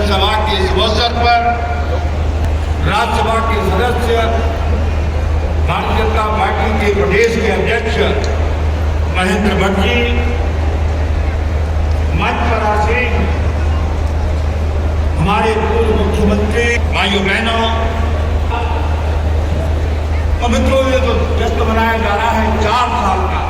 जनसभा के इस अवसर पर राज्यसभा के सदस्य, भारतीय जनता पार्टी के प्रदेश के अध्यक्ष महेंद्र भट्ट जी, मंच पर आसीन हमारे पूर्व मुख्यमंत्री, भाइयों बहनों और मित्रों, ये तो जश्न मनाया जा रहा है 4 साल का।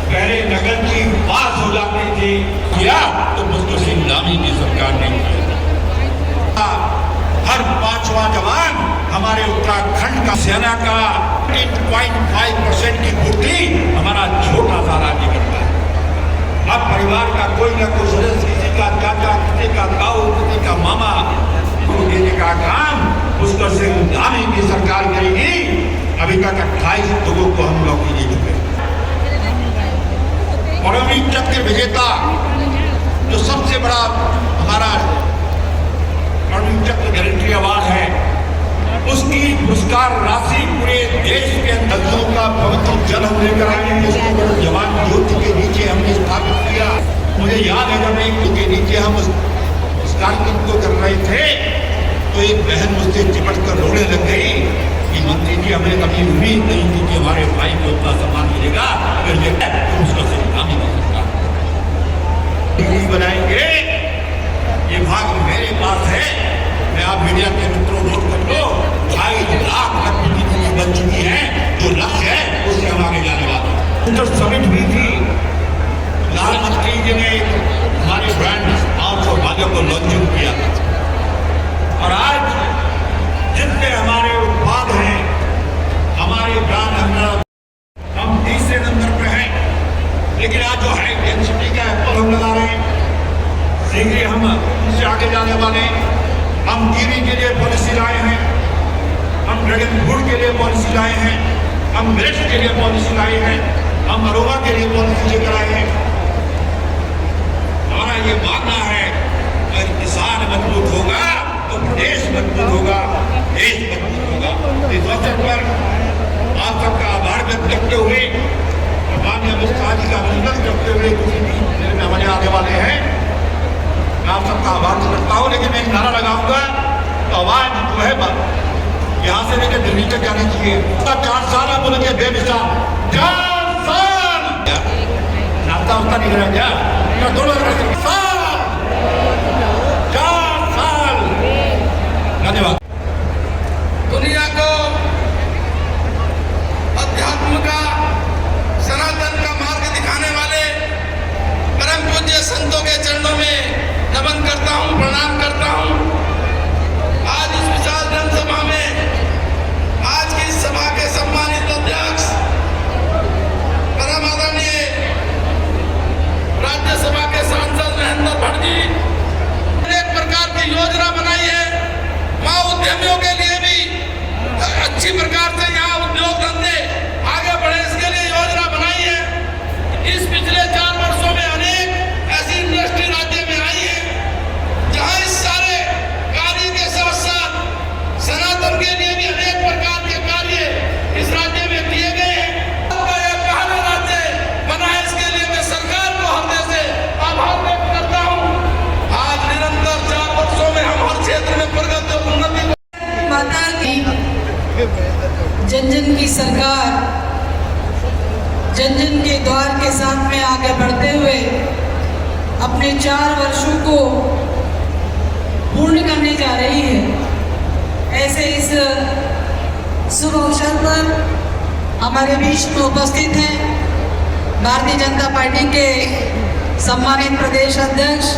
पहले नगर की पास हो जाती थी या तो मुझको सिंगामी की सरकार ने किया। हर 5वां जवान हमारे उत्तराखंड का सेना का 8.5% की पूर्ति हमारा छोटा सा राज्य करता है। अब परिवार का कोई ना कोई सदस्य, किसी का चाचा, किसी का ताऊ, किसी का मामा देने का काम उसको सिंगामी की सरकार करेगी। अभी तक 28 लोगों को हम नौकरी दे चुके हैं। परमवीर चक्र विजेता जो सबसे बड़ा हमारा परमवीर चक्र गारंटी अवार्ड है, उसकी पुरस्कार राशि पूरे देश के अंदर का पवित्र जल हम लेकर आए। जवान ज्योति के नीचे हमने स्थापित किया। मुझे याद है जब एक के नीचे हम उस कार्यक्रम को कर रहे थे तो एक बहन मुझसे चिपट कर रोने लग गई कि मंत्री जी, हमें कभी उम्मीद नहीं थी कि हमारे भाई को उतना सम्मान मिलेगा। अगर ये तो उसका सिंगामी की सरकार डिग्री बनाएंगे। ये भाग मेरे पास है। मैं आप मीडिया के मित्रों नोट कर लो, 2.5 लाख की डिग्री बन चुकी है। जो लक्ष्य है उससे हम आगे जाने वाले हैं। समिट हुई थी, प्रधानमंत्री जी ने हमारे ब्रांड और सौभाग्य को लॉन्चिंग किया था। और आज जितने हमारे उत्पाद हैं, हमारे ब्रांड हम तीसरे नंबर पे हैं। लेकिन आज जो हाई डेंसिटी का एप्पल हम लगा रहे हैं, शीघ्र हम उससे आगे जाने वाले हैं। हम कीवी के लिए पॉलिसी लाए हैं, हम ड्रैगन फ्रूट के लिए पॉलिसी लाए हैं, हम मिर्च के लिए पॉलिसी लाए हैं, हम अरोमा के लिए पॉलिसी लेकर आए हैं। हमारा ये मानना है अगर किसान मजबूत होगा तो प्रदेश मजबूत होगा, देश मजबूत होगा। इस अवसर पर आप सबका आभार व्यक्त करते हुए, माननीय अमित शाह जी का अभिनंदन करते हुए, कुछ देर में हमारे आने वाले हैं, मैं आप सबका आभार करता हूँ। लेकिन मैं एक नारा लगाऊंगा तो आवाज जो है यहाँ से लेकर दिल्ली तक जानी चाहिए। 4 साल आप बोलेंगे बेमिसाल 4 साल नाश्ता उस्ता नहीं करा क्या? दोनों 4 साल। धन्यवाद। दुनिया को अध्यात्म का, सनातन का मार्ग दिखाने वाले परम पूज्य संतों के चरणों में नमन करता हूं, प्रणाम करता हूं। आज इस विशाल जनसभा में, आज की इस सभा के सम्मानित अध्यक्ष परम आदरणीय राज्यसभा के सांसद महेंद्र भट्ट जी अनेक प्रकार की योजना बनाई है। मां उद्यमियों के लिए भी अच्छी प्रकार से यहाँ उद्योग धंधे आगे बढ़े, इसके लिए योजना बनाई है। इस पिछले 4 वर्षों में अनेक ऐसी इंडस्ट्री राज्य में आई है जहाँ इस सारे कार्य के साथ साथ सनातन के लिए भी अनेक प्रकार के कार्य इस राज्य में किए गए हैं। पहला राज्य बना है, इसके लिए मैं सरकार को हृदय से आभार व्यक्त करता हूँ। आज निरंतर 4 वर्षों में हम हर क्षेत्र में प्रगति और उन्नति माता की जन जन की सरकार, जन जन के द्वार के साथ में आगे बढ़ते हुए अपने 4 वर्षों को पूर्ण करने जा रही है। ऐसे इस शुभ अवसर पर हमारे बीच में उपस्थित हैं भारतीय जनता पार्टी के सम्मानित प्रदेश अध्यक्ष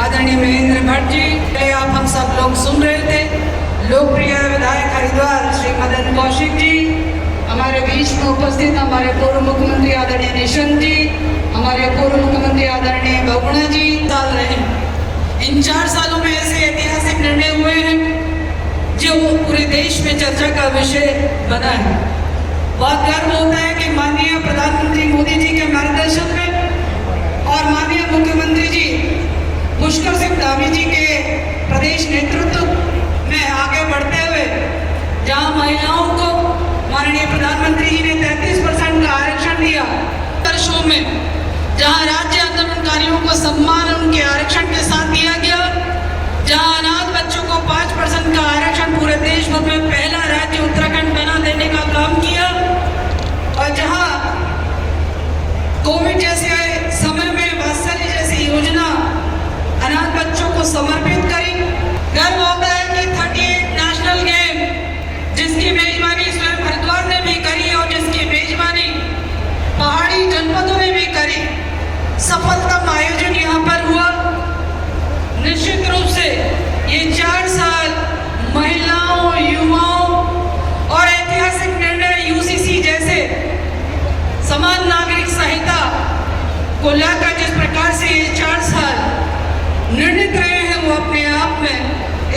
आदरणीय महेंद्र भट्ट जी। आप हम सब लोग सुन रहे थे। लोकप्रिय विधायक हरिद्वार श्री मदन कौशिक जी, हमारे बीच में उपस्थित हमारे पूर्व मुख्यमंत्री आदरणीय निशंक जी, हमारे पूर्व मुख्यमंत्री आदरणीय बहुगुणा जी साल रहे। इन 4 सालों में ऐसे ऐतिहासिक निर्णय हुए हैं जो पूरे देश में चर्चा का विषय बना है। बहुत गर्व होता है कि माननीय प्रधानमंत्री मोदी जी के मार्गदर्शन में और माननीय मुख्यमंत्री जी पुष्कर सिंह धामी जी के प्रदेश नेतृत्व में आगे बढ़ते हुए जहां महिलाओं को माननीय प्रधानमंत्री जी ने 33% का आरक्षण दिया, वर्षों में जहां राज्य आंदोलनकारियों को सम्मान उनके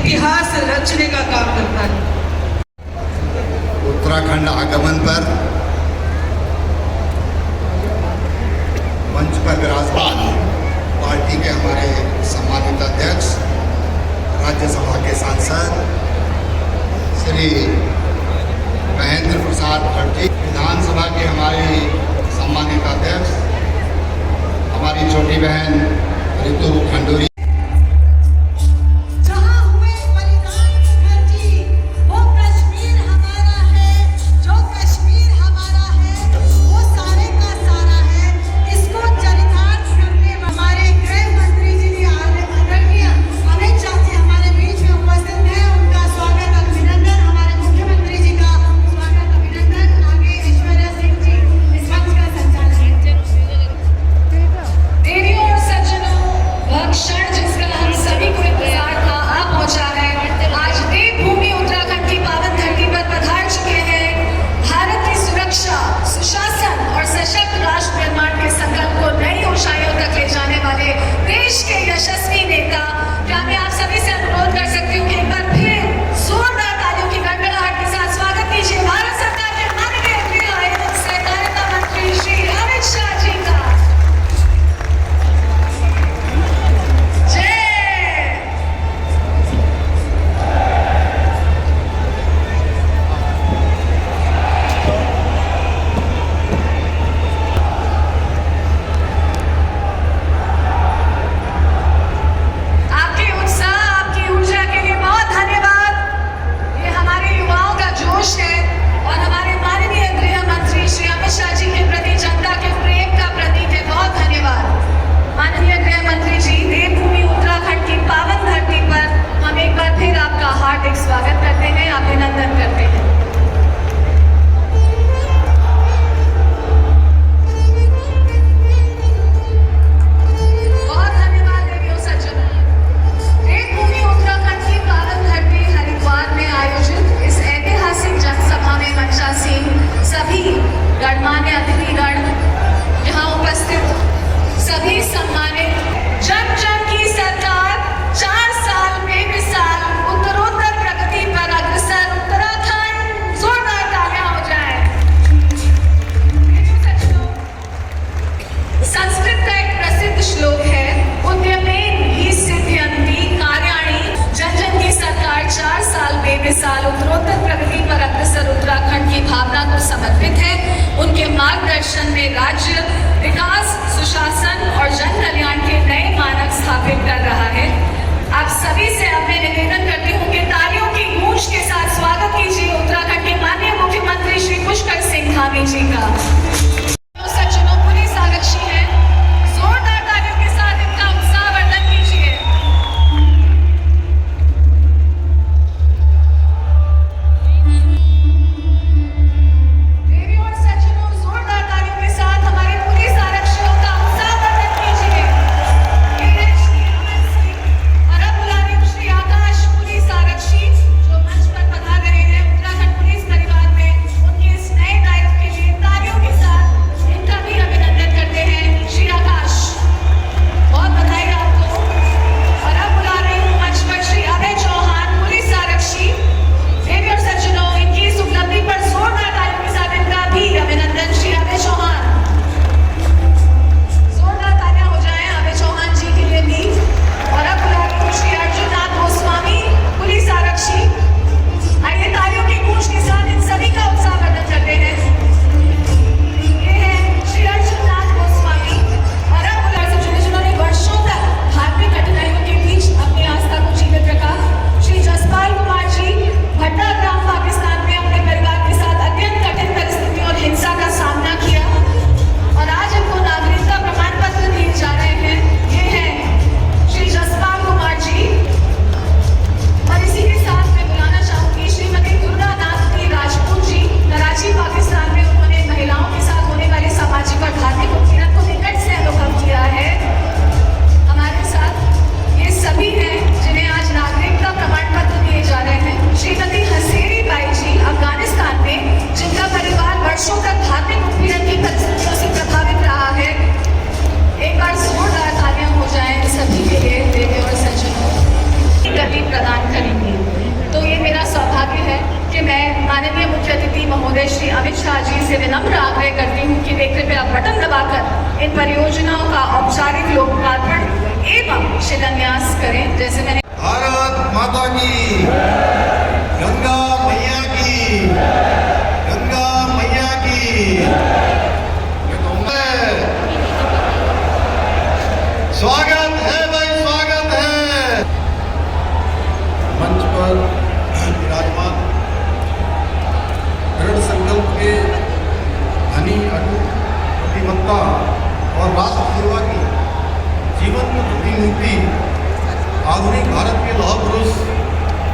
इतिहास रचने का काम करता है। उत्तराखंड आगमन पर मंच पर विराजमान पार्टी के हमारे सम्मानित अध्यक्ष, राज्यसभा के सांसद श्री महेंद्र प्रसाद भट्टी, विधानसभा के हमारे सम्मानित अध्यक्ष, हमारी छोटी बहन ऋतु खंडूरी, जहाँ हुए बलिदान मुखर्जी, वो कश्मीर हमारा है, जो कश्मीर हमारा है, वो सारे का सारा है। इसको चरितार्थ करने हमारे गृह मंत्री जी भी आदरणीय अमित शाह जी हमारे बीच में उपस्थित हैं। उनका स्वागत अभिनंदन, हमारे मुख्यमंत्री जी का स्वागत अभिनंदन। आगे ऐश्वर्या सिंह जी इस मंच का संचालन। देवियों और सज्जनों, वह क्षण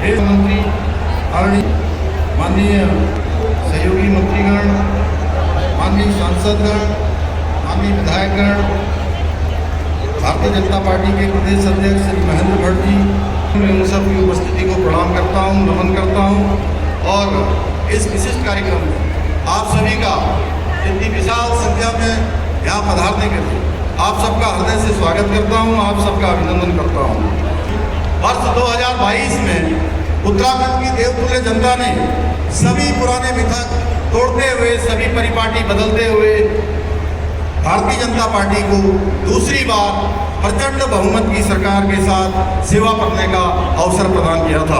रेल मंत्री आदरणीय माननीय सहयोगी मंत्रीगण, माननीय सांसदगण, माननीय विधायकगण, भारतीय जनता पार्टी के प्रदेश अध्यक्ष श्री महेंद्र भट्ट जी, मैं उन सब की उपस्थिति को प्रणाम करता हूँ, नमन करता हूँ। और इस विशिष्ट कार्यक्रम में आप सभी का इतनी विशाल संख्या में यहाँ पधारने के लिए आप सबका हृदय से स्वागत करता हूँ, आप सबका अभिनंदन करता हूँ। वर्ष 2022 में उत्तराखंड की देवतुल्य जनता ने सभी पुराने मिथक तोड़ते हुए, सभी परिपाटी बदलते हुए भारतीय जनता पार्टी को दूसरी बार प्रचंड बहुमत की सरकार के साथ सेवा करने का अवसर प्रदान किया था।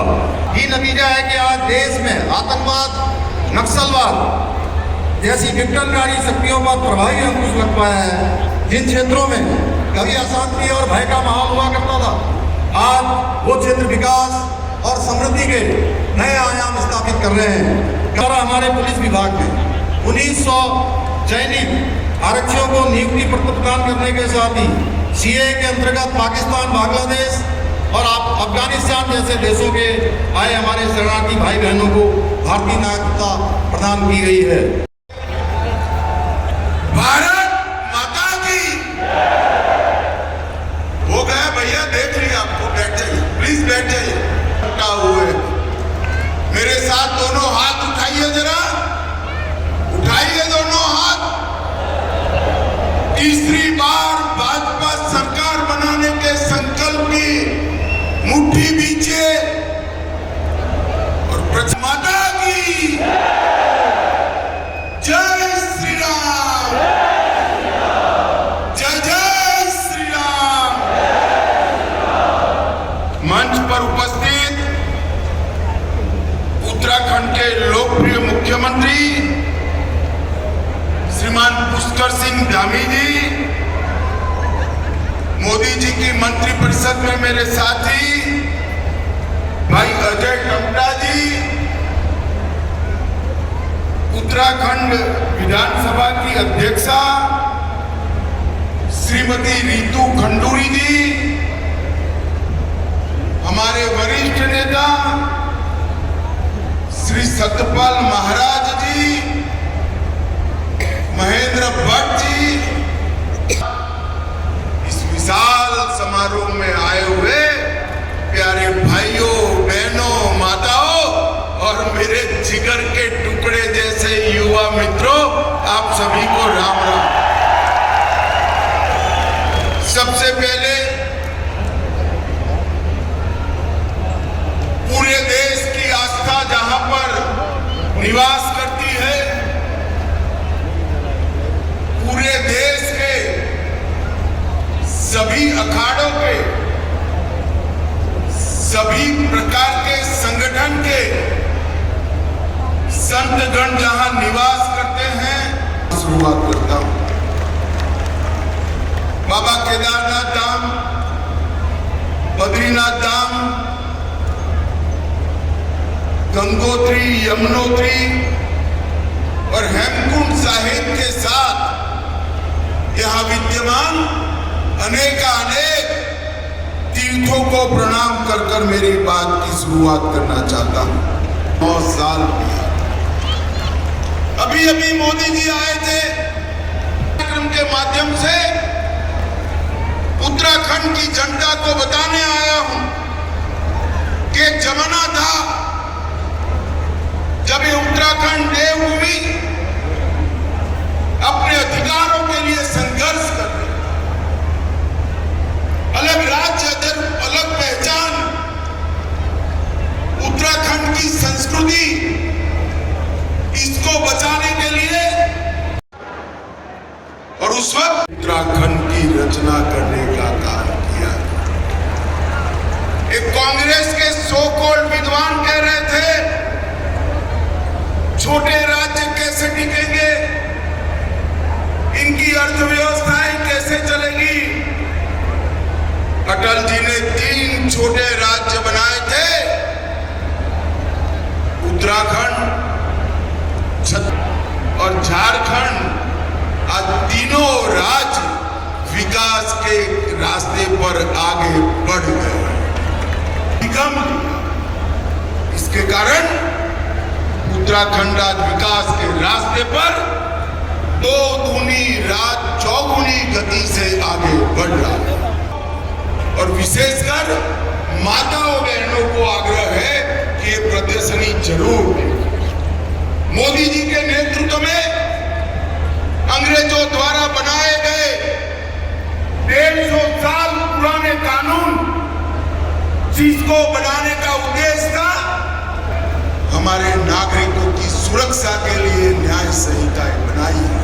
ये नतीजा है कि आज देश में आतंकवाद, नक्सलवाद जैसी विघटनकारी शक्तियों पर प्रभावी अंकुश लग पाया है। जिन क्षेत्रों में कभी अशांति और भय का माहौल हुआ करता था, आज वो क्षेत्र विकास और समृद्धि के नए आयाम स्थापित कर रहे हैं। हमारे पुलिस विभाग में 1900 चयनित आरक्षियों को नियुक्ति पत्र प्रदान करने के साथ ही सीए के अंतर्गत पाकिस्तान, बांग्लादेश और अफगानिस्तान जैसे देशों के आए हमारे शरणार्थी भाई बहनों को भारतीय नागरिकता प्रदान की गई है। भारत माता की हो गया भैया, देख लिया आपको, बैठ जाइए, प्लीज बैठ जाइए। हुए मेरे साथ दोनों हाथ उठाइए, जरा उठाइए दोनों हाथ। तीसरी बार भाजपा सरकार बनाने के संकल्प की मुट्ठी बीचे और माता की जय श्री राम, जय जय श्री राम। मंच पर उपस्थित उत्तराखंड के लोकप्रिय मुख्यमंत्री श्रीमान पुष्कर सिंह धामी जी, मोदी जी की मंत्रिपरिषद में मेरे साथी भाई अजय टम्टा जी, उत्तराखंड विधानसभा की अध्यक्षा श्रीमती रितु खंडूरी जी, हमारे वरिष्ठ नेता श्री सत्यपाल महाराज जी, महेंद्र भट्ट जी, इस विशाल समारोह में आए हुए प्यारे भाइयों, बहनों, माताओं और मेरे जिगर के टुकड़े जैसे युवा मित्रों, आप सभी को राम राम। सबसे पहले पूरे देश की आस्था जहां पर निवास करती है, पूरे देश के सभी अखाड़ों के, सभी प्रकार के संगठन के संतगण जहां निवास करते हैं, शुरुआत करता हूं। बाबा केदारनाथ धाम, बद्रीनाथ धाम, गंगोत्री, यमुनोत्री और हेमकुंड साहिब के साथ यहाँ विद्यमान अनेकानेक तीर्थों को प्रणाम कर कर मेरी बात की शुरुआत करना चाहता हूँ। 9 साल अभी अभी मोदी जी आए थे, कार्यक्रम के माध्यम से उत्तराखंड की जनता को बताने आया हूं कि एक जमाना था जब ये उत्तराखंड देवभूमि अपने अधिकारों के लिए संघर्ष कर रहे, अलग राज्य, अलग पहचान, उत्तराखंड की संस्कृति, इसको बचाने के लिए, और उस वक्त उत्तराखंड की रचना करने का काम किया। एक कांग्रेस के सो कॉल्ड विद्वान कह रहे थे, छोटे राज्य कैसे टिकेंगे, इनकी अर्थव्यवस्थाएं कैसे चलेगी। अटल जी ने 3 छोटे राज्य बनाए थे, उत्तराखंड और झारखंड। आज तीनों राज्य विकास के रास्ते पर आगे बढ़ गए। निगम उत्तराखंड आज विकास के रास्ते पर दो दूनी रात चौगुनी गति से आगे बढ़ रहा है। और विशेषकर माताओं बहनों को आग्रह है कि ये प्रदर्शनी जरूर दें। मोदी जी के नेतृत्व में अंग्रेजों द्वारा बनाए गए 150 साल पुराने कानून, जिसको बनाने का उद्देश्य था हमारे नागरिकों की सुरक्षा के लिए न्याय संहिताएं बनाई है।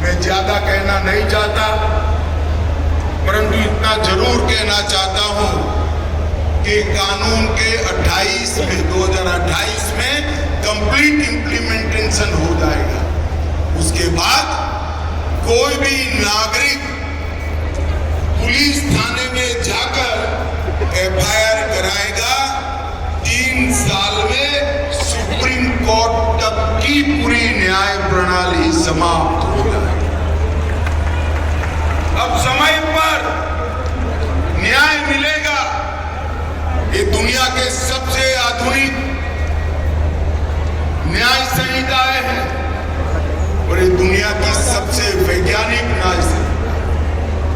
मैं ज्यादा कहना नहीं चाहता, परंतु इतना जरूर कहना चाहता हूं कि कानून के 2028 में कंप्लीट इंप्लीमेंटेशन हो जाएगा। उसके बाद कोई भी नागरिक पुलिस थाने में जाकर FIR कराएगा, 3 साल में सुप्रीम कोर्ट तक की पूरी न्याय प्रणाली समाप्त हो जाएगी। अब समय पर न्याय मिलेगा। ये दुनिया के सबसे आधुनिक न्याय संहिताएं हैं और ये दुनिया की सबसे वैज्ञानिक न्याय संहिता।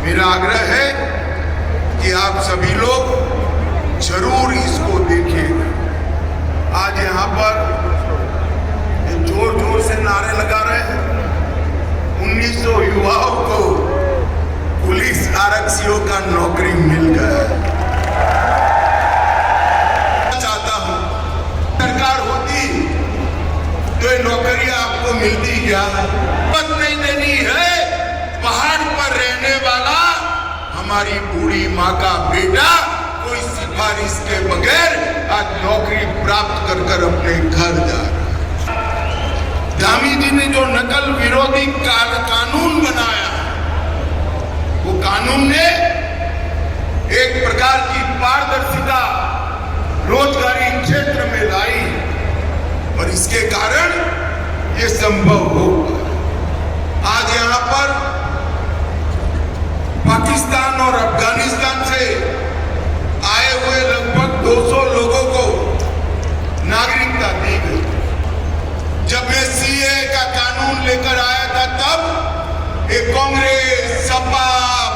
मेरा आग्रह है कि आप सभी लोग जरूर इसको देखें। आज यहाँ पर जोर जोर से नारे लगा रहे हैं। 1900 युवाओं को पुलिस आरक्षियों का नौकरी मिल गया। चाहता हूं सरकार होती तो ये नौकरियां आपको मिलती क्या? मत नहीं देनी है। पहाड़ पर रहने वाला हमारी बूढ़ी माँ का बेटा कोई सिफारिश के बगैर आज नौकरी प्राप्त कर कर अपने घर जा रहा है। धामी जी ने जो नकल विरोधी कानून बनाया, वो कानून ने एक प्रकार की पारदर्शिता रोजगारी क्षेत्र में लाई और इसके कारण ये संभव हो। आज यहाँ पर पाकिस्तान और अफगानिस्तान से आए हुए लगभग 200 लोगों को नागरिकता दी गई। जब मैं CAA का कानून लेकर आया था तब एक कांग्रेस, सपा,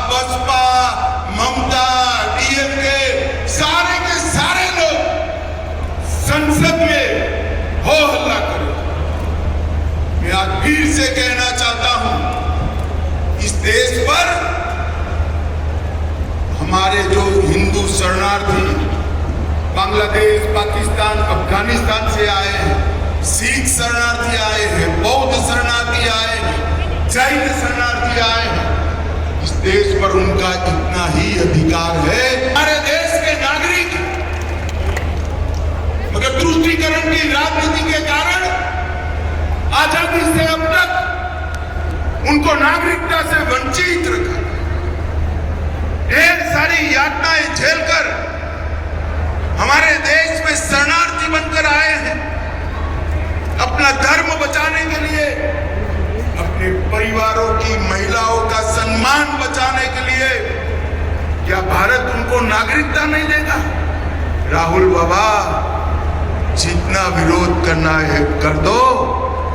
बसपा, ममता, DMK सारे के सारे लोग संसद में हो हल्ला करे। मैं आज फिर से कहना चाहता हूं, इस देश पर हमारे जो हिंदू शरणार्थी बांग्लादेश, पाकिस्तान, अफगानिस्तान से आए हैं, सिख शरणार्थी आए हैं, बौद्ध शरणार्थी आए हैं, जैन शरणार्थी आए हैं, इस देश पर उनका इतना ही अधिकार है। हमारे देश के नागरिक मगर तुष्टीकरण की राजनीति के कारण आजादी से अब तक उनको नागरिकता से वंचित रखा। ढेर सारी यातनाएं झेलकर हमारे देश में शरणार्थी बनकर आए हैं। अपना धर्म बचाने के लिए, अपने परिवारों की महिलाओं का सम्मान बचाने के लिए क्या भारत उनको नागरिकता नहीं देगा? राहुल बाबा, जितना विरोध करना है कर दो,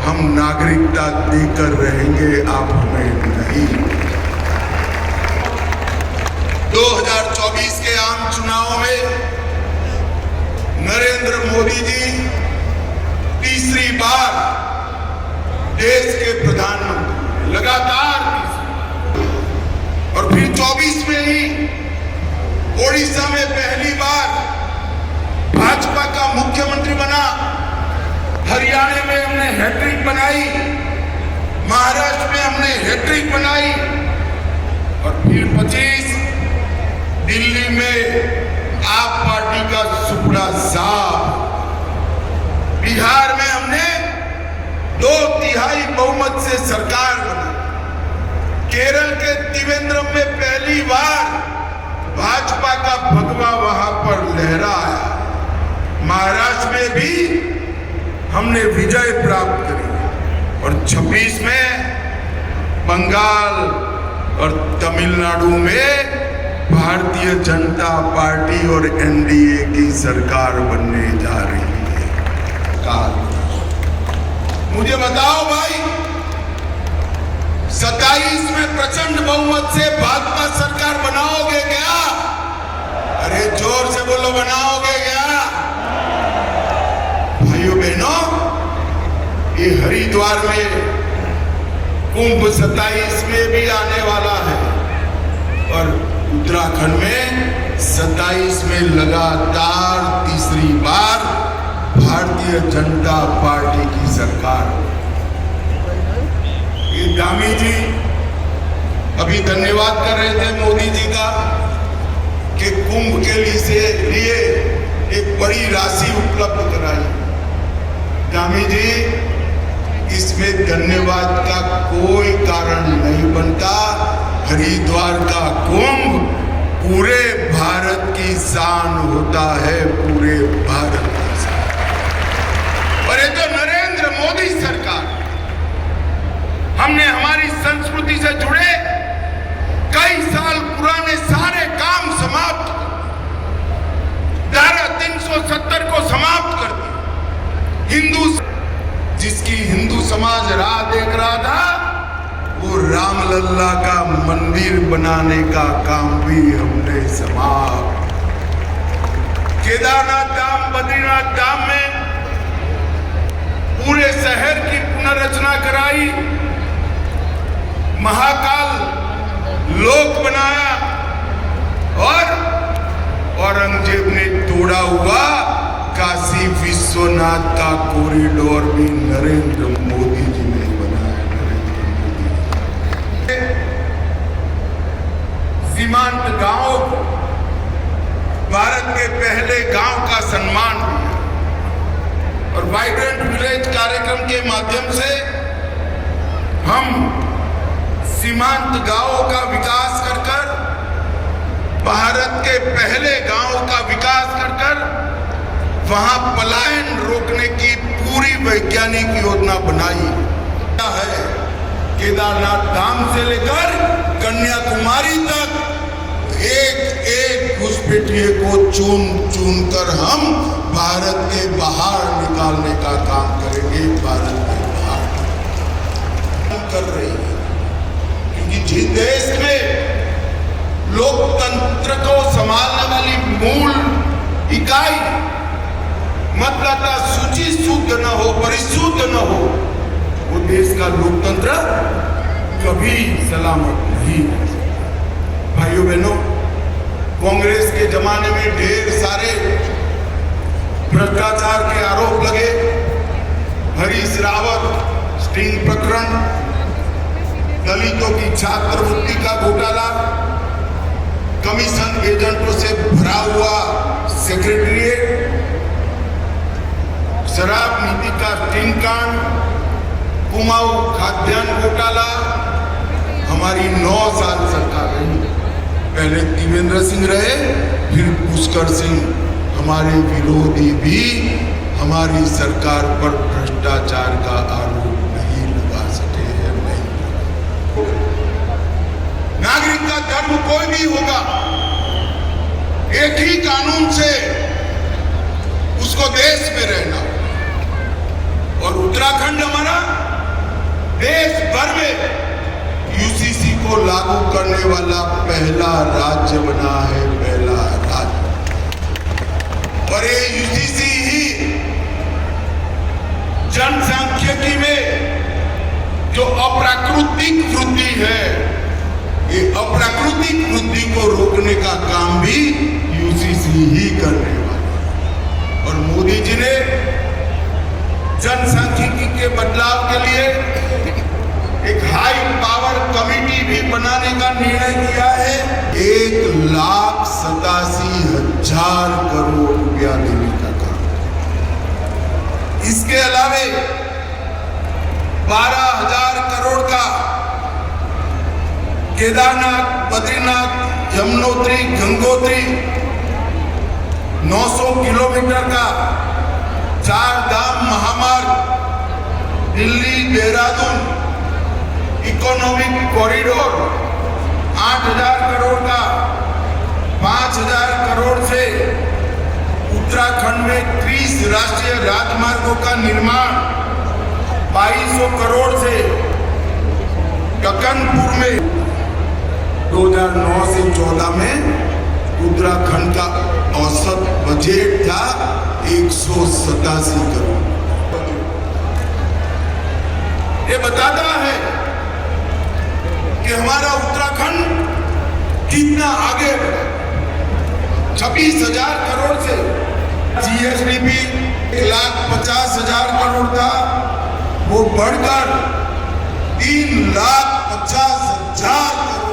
हम नागरिकता देकर रहेंगे, आप हमें नहीं। 2024 के आम चुनाव में नरेंद्र मोदी जी तीसरी बार देश के प्रधानमंत्री, लगातार और फिर 24 में ही ओडिशा में पहली बार भाजपा का मुख्यमंत्री बना। हरियाणा में हमने हैट्रिक बनाई, महाराष्ट्र में हमने हैट्रिक बनाई और फिर 25 दिल्ली में आप पार्टी का सुपड़ा साफ। बिहार में हमने 2/3 बहुमत से सरकार बनी। केरल के त्रिवेंद्रम में पहली बार भाजपा का भगवा वहां पर लहराया। महाराष्ट्र में भी हमने विजय प्राप्त करी और 26 में बंगाल और तमिलनाडु में भारतीय जनता पार्टी और NDA की सरकार बनने जा रही है। काल मुझे बताओ भाई, 27 में प्रचंड बहुमत से भाजपा सरकार बनाओगे क्या? अरे जोर से बोलो, बनाओगे क्या? भाइयों बहनों, ये हरिद्वार में कुंभ 27 में भी आने वाला है और उत्तराखंड में 27 में लगातार तीसरी बार भारतीय जनता पार्टी की सरकार। ये दामी जी अभी धन्यवाद कर रहे थे मोदी जी का कि कुंभ के लिए एक बड़ी राशि उपलब्ध कराई। दामी जी, इसमें धन्यवाद का कोई कारण नहीं बनता। हरिद्वार का कुंभ पूरे भारत की शान होता है, पूरे भारत की शान। और ये तो नरेंद्र मोदी सरकार, हमने हमारी संस्कृति से जुड़े कई साल पुराने सारे काम समाप्त, धारा 370 को समाप्त कर दिया। जिसकी हिंदू समाज राह देख रहा था, वो रामलल्ला का मंदिर बनाने का काम भी हमने समाप्त। केदारनाथ धाम, बद्रीनाथ धाम में पूरे शहर की पुनर्रचना कराई, महाकाल लोक बनाया और औरंगजेब ने तोड़ा हुआ काशी विश्वनाथ का कॉरिडोर भी नरेंद्र मोदी जी ने बनाया। सीमांत गांव, भारत के पहले गांव का सम्मान दिया और वाइब्रेंट विलेज कार्यक्रम के माध्यम से हम सीमांत गांवों का विकास कर भारत के पहले गांव का विकास कर वहां पलायन रोकने की पूरी वैज्ञानिक योजना बनाई है। केदारनाथ धाम से लेकर कन्याकुमारी तक एक एक घुसपैठिए को चुन चुन कर हम भारत के बाहर निकालने का काम करेंगे। भारत के बाहर कर रही है, क्योंकि जिस देश में लोकतंत्र को संभालने वाली मूल इकाई मतदाता सूची शुद्ध न हो, परिशुद्ध न हो, वो देश का लोकतंत्र कभी सलामत नहीं है। भाइयों बहनों, कांग्रेस के जमाने में ढेर सारे भ्रष्टाचार के आरोप लगे। हरीश रावत स्टिंग प्रकरण, दलितों की छात्रवृत्ति का घोटाला, कमीशन एजेंटों से भरा हुआ सेक्रेटरिएट, शराब नीति का स्टिंग कांड, कुमाऊं खाद्यान्न घोटाला। हमारी 9 साल सरकार रही, पहले त्रिवेंद्र सिंह रहे, फिर पुष्कर सिंह। हमारे विरोधी भी हमारी सरकार पर भ्रष्टाचार का आरोप नहीं लगा सके हैं। नहीं, नागरिक का धर्म कोई भी होगा, एक ही कानून से उसको देश में रहना। और उत्तराखंड हमारा देश भर में यूसीसी को लागू करने वाला पहला राज्य बना है, पहला राज्य। और ये यूसीसी ही जनसांख्यिकी में जो अप्राकृतिक वृद्धि है, ये अप्राकृतिक वृद्धि को रोकने का काम भी यूसीसी ही करने वाला है। और मोदी जी ने जनसांख्यिकी के बदलाव के लिए एक हाई पावर कमेटी भी बनाने का निर्णय किया है। 1,87,000 करोड़ रुपया देने का काम। इसके अलावे 12,000 करोड़ का केदारनाथ, बद्रीनाथ, यमुनोत्री, गंगोत्री 900 किलोमीटर का 4 धाम महामार्ग, दिल्ली देहरादून इकोनॉमिक कॉरिडोर 8,000 करोड़ का, 5,000 करोड़ से उत्तराखंड में 30 राष्ट्रीय राजमार्गों का निर्माण, 2200 करोड़ से गगनपुर में 2009 से 14 में उत्तराखंड का औसत बजट था 187 करोड़। ये बताता है कि हमारा उत्तराखंड कितना आगे 26,000 करोड़ से जीएसडीपी 1,50,000 करोड़ था, वो बढ़कर 3,50,000 करोड़